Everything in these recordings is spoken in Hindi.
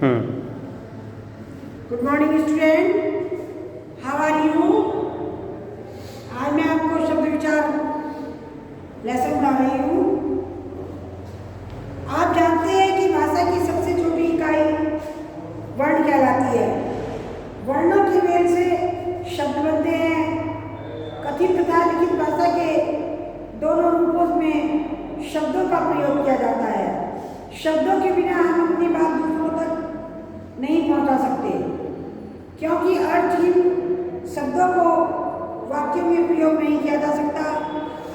Good morning student, how are you. आज मैं आपको शब्द विचार लेसन पढ़ा रही हूँ। आप जानते हैं कि भाषा की सबसे छोटी इकाई वर्ण कहलाती है। वर्णों की मेल से शब्द बनते हैं। कथित तथा लिखित भाषा के दोनों रूपों में शब्दों का प्रयोग किया जाता है। शब्दों के बिना हम अपनी बात दूसरों तक नहीं पहुंचा सकते, क्योंकि अर्थहीन शब्दों को वाक्यों में प्रयोग नहीं किया जा सकता।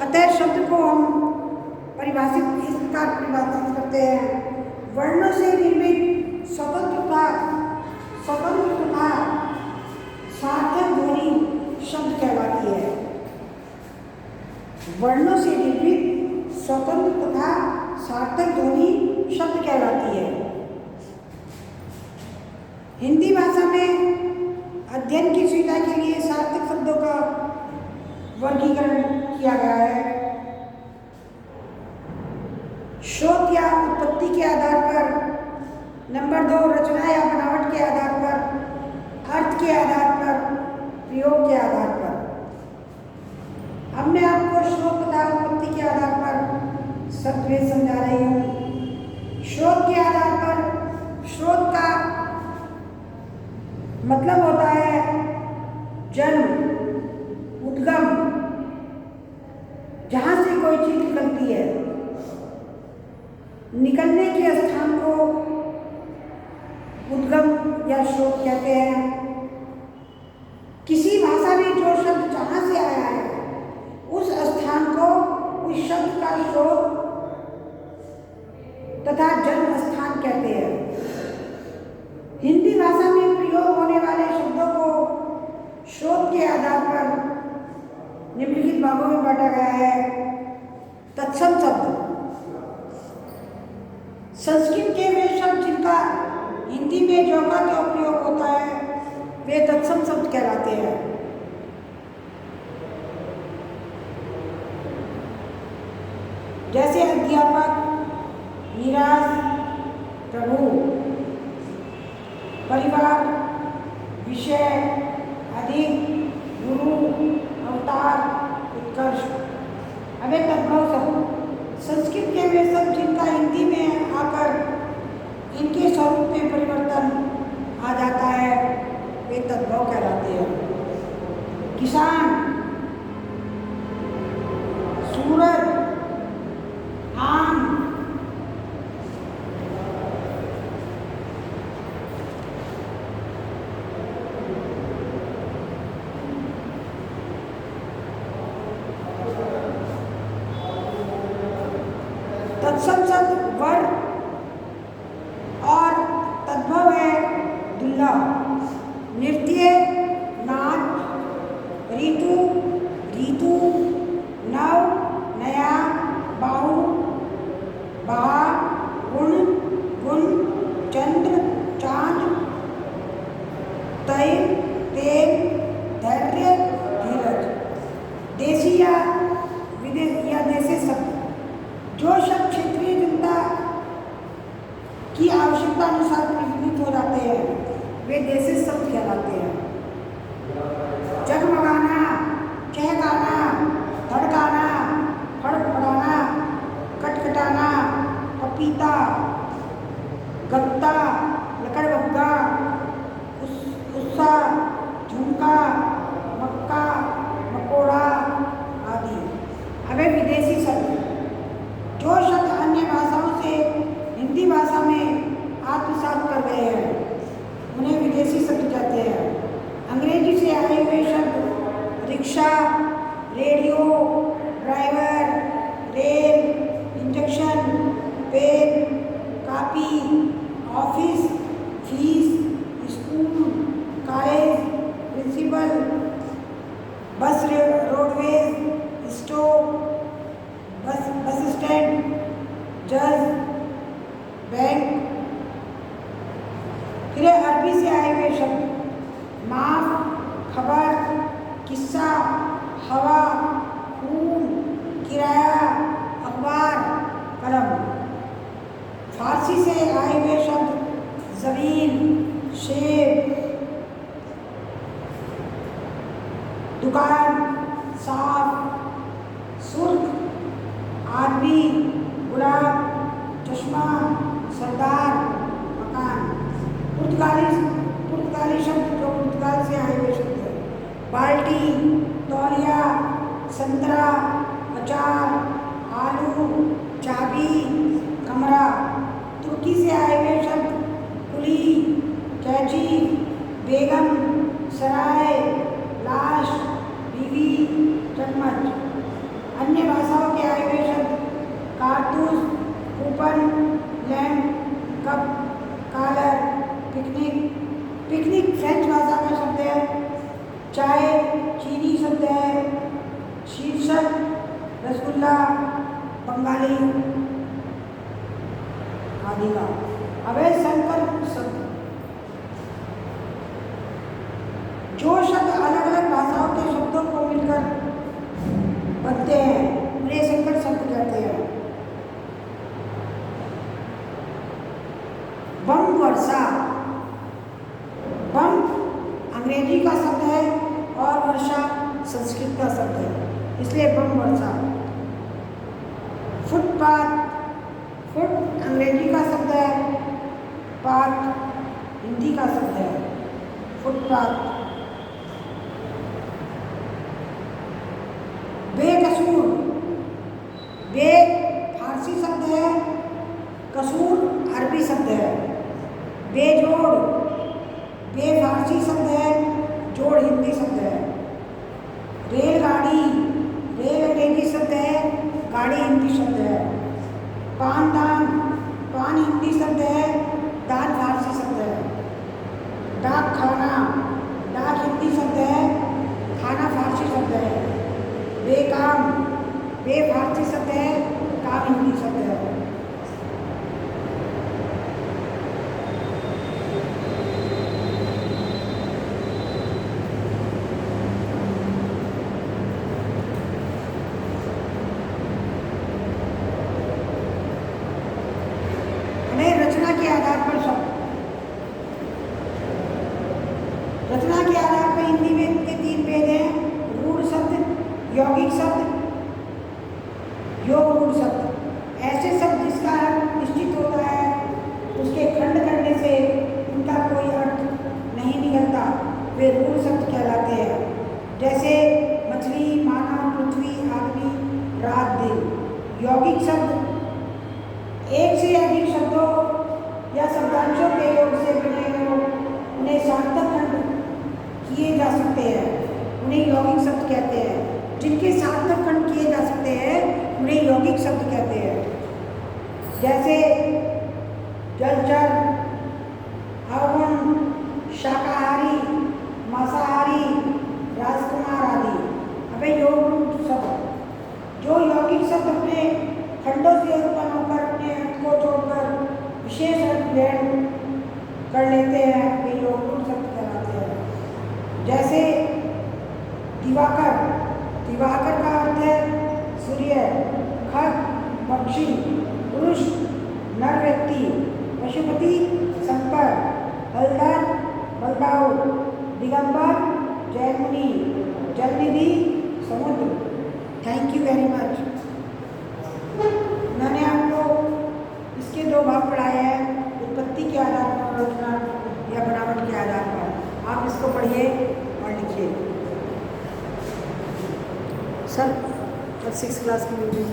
अतः शब्द को हम इस प्रकार परिभाषित करते हैं। वर्णों से निर्मित स्वतंत्र तथा सार्थक ध्वनि शब्द कहलाती है। वर्णों से निर्मित स्वतंत्र तथा सार्थक ध्वनि शब्द कहलाती है। हिंदी भाषा में अध्ययन की सुविधा के लिए सार्थक शब्दों का वर्गीकरण किया गया है। शोध या उत्पत्ति के आधार पर, नंबर 2 रचना या बनावट के आधार पर, अर्थ के आधार पर, प्रयोग के आधार पर। अब मैं आपको शोध तथा उत्पत्ति के आधार पर शब्द समझा रही हूँ। शोध के आधार पर, शोध का मतलब होता है जन्म, उद्गम, जहां से कोई चीज निकलती है। निकलने के स्थान को उद्गम या शोध कहते हैं। किसी भाषा में जो शब्द जहां से आया है उस स्थान को उस शब्द का शोध तथा जन्म स्थान कहते हैं। हिंदी भाषा में प्रयोग होने वाले शब्दों को शोध के आधार पर निम्नलिखित भागों में बांटा गया है। तत्सम शब्द, संस्कृत के वे शब्द जिनका हिंदी में जौका का उपयोग होता है वे तत्सम शब्द कहलाते हैं। जैसे अध्यापक, निराश, प्रभु, परिवार, विषय, अधिक, गुरु, अवतार, उत्कर्ष। अब एक तद्भव शब्द, संस्कृत के वे शब्द जिनका हिंदी में आकर इनके स्वरूप में परिवर्तन आ जाता है वे तद्भव कहलाते हैं। किसान, सूरज, आम, तत्सम शब्द वर और तद्भव है दुल्हा। नृत्य, नाच, ऋतु, ऋतु, नव, नया, बाहु, बहार, गुण, गुण, चंद्र, चांद, तैल, तेल, धैर्य, धीरज। देशी या विदेशी या देशी शब्द, जो शब्द क्षेत्रीय जनता की आवश्यकता अनुसार प्रयुक्त हो जाते हैं वे देशी शब्द कहलाते हैं। जगमगाना, चहकाना, धड़काना, फड़फड़ाना, कटकटाना, पपीता, गत्ता, लकड़बग्गा, उत्साह, झुमका, मक्का, मकोड़ा आदि। अब विदेशी शब्द, जो शब्द अन्य भाषाओं से हिंदी भाषा में आत्मसात कर गए हैं उन्हें विदेशी शब्द कहते हैं। अंग्रेजी से आए हुए शब्द rickshaw, radio, driver, rail, injection, pen, copy, office, fees, school, college, principal, bus, roadways, stove, bus stand, जज, बैंक। फिर अरबी से आए हुए शब्द माफ, खबर, किस्सा, हवा, खून, किराया, अखबार, कलम। फारसी से आए हुए शब्द ज़मीन, सेब, दुकान, साफ, सुर्ख, आदमी, गुलाब, चश्मा, सरदार, मकान। पुर्तगाली शब्द जो पुर्तगाल से आए हुए शब्द है। बाल्टी, तौलिया, संतरा, अचार, आलू, चाबी, कमरा। तुर्की से आए हुए शब्द कुली, कैची, बेगम, सराय, लाश, बीवी, चम्मच। अन्य भाषाओं के आए हुए शब्द कारतूस, coupon, lamp, cup, collar, picnic. Picnic French भाषा का शब्द है। चाय चीनी शब्द है। शीर्षक रसगुल्ला बंगाली आदि का। अवैध संकर शब्द जो शब्द अलग अलग भाषाओं के शब्दों को मिलकर बनते हैं उन्हें संकर शब्द कहते हैं। बम वर्षा। बम अंग्रेजी का शब्द है और वर्षा संस्कृत का शब्द है, इसलिए बम वर्षा। फुटपाथ। फुट अंग्रेजी का शब्द है, पाथ हिंदी का शब्द है। फुटपाथ। बेकसूर। बे फारसी शब्द है, कसूर अरबी शब्द है। बेजोड़। बे फारसी शब्द है, जोड़ हिंदी शब्द है। रेलगाड़ी। रेल अंग्रेजी शब्द है, गाड़ी हिंदी शब्द है। पानदान। पान हिंदी शब्द है, दान फारसी शब्द है। डाक खाना। डाक हिंदी शब्द है, खाना फारसी शब्द है। बेकाम। बे फारसी शब्द है, काम हिंदी शब्द है। रचना के आधार पर शब्द। रचना के आधार पर हिंदी में के 3 भेद हैं। रूढ़ शब्द, यौगिक शब्द, योग रूढ़ शब्द। ऐसे शब्द जिसका अर्थ निश्चित होता है, उसके खंड करने से उनका कोई अर्थ नहीं निकलता, वे रूढ़ शब्द कहलाते हैं। जैसे मछली, मानव, पृथ्वी, आदमी, रात, दिन। यौगिक शब्द एक से अधिक शब्दों या शब्दांशों के योग से बने हो, उन्हें सार्थक खंड किए जा सकते हैं, उन्हें यौगिक शब्द कहते हैं। जिनके सार्थक खंड किए जा सकते हैं उन्हें यौगिक शब्द कहते हैं। जैसे जलचर, अवगुण, शाकाहारी, मांसाहारी, राजकुमार आदि। अबे योग शब्द जो यौगिक शब्द अपने खंडों से उत्पन्न होकर अपने अर्थ को छोड़कर विशेष अर्थ ग्रहण कर लेते हैं, वे योग शब्द कहलाते हैं। जैसे दिवाकर। दिवाकर का अर्थ है सूर्य। खग पक्षी, पुरुष नर व्यक्ति, पशुपति संपर, हलधर बलदाऊ, दिगंबर जयमुनि, जलनिधि समुद्र। Thank you very much. मैंने आपको इसके 2 भाग पढ़ाए हैं, उत्पत्ति के आधार पर, रचना या बनावट के आधार पर। आप इसको पढ़िए और लिखिए। सर 6 क्लास की वीडियो